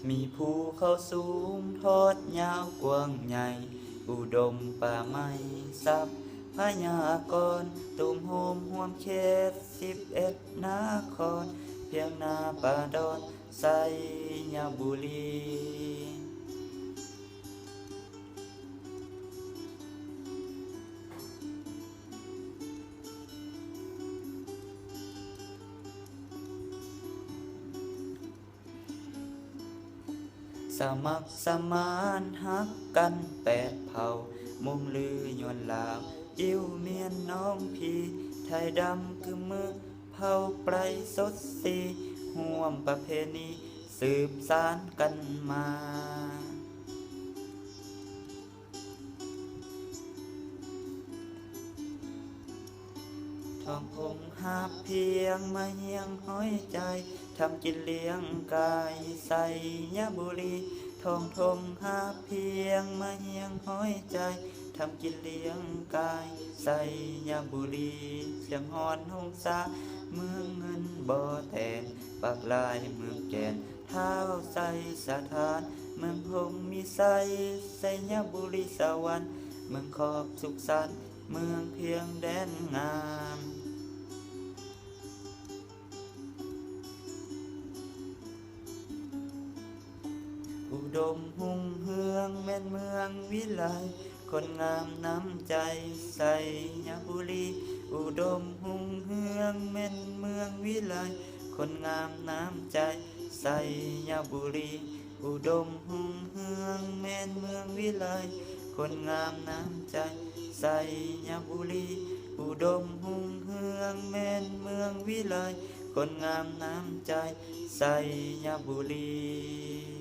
มีภูเขาสูงทอดยาวกว้างใหญ่อุดมป่าไม้ซับพญากรตุ่มโฮมห่วมเขต11นครเพียงนาป่าดอนไซยบุรีสมัครสมานฮักกัน8 เผ่ามุงลือยวนลาวจิ้วเมียนน้องพี่ไทยดำคือมือเผ่าไพรสดสีห่วมประเพณีสืบสานกันมาทองคงหาเพียงมาเฮียงห้อยใจทำกินเลี้ยงกายใส่ยบุรีทองทงหาเพียงมาเฮียงห้อยใจทำกินเลี้ยงกายใส่ยบุรีเสียงฮอนหงสาเมืองเงินบ่อแทนปากลายเมืองแก่นเท้าใส่สถานเมืองพงมีใส่ยบุรีสวรรค์เมืองขอบสุขสันต์เมืองเพียงแดนงามอุดมหุ่งเฮืองแม่นเมืองวิไลคนงามน้ำใจใส่ยบุรีอุดมหุ่งเฮืองแม่นเมืองวิไลคนงามน้ำใจใส่ยบุรีอุดมหุ่งเฮืองแม่นเมืองวิไลคนงามน้ำใจใส่ยบุรีอุดมหุ่งเฮืองแม่นเมืองวิไลคนงามน้ำใจใส่ยบุรี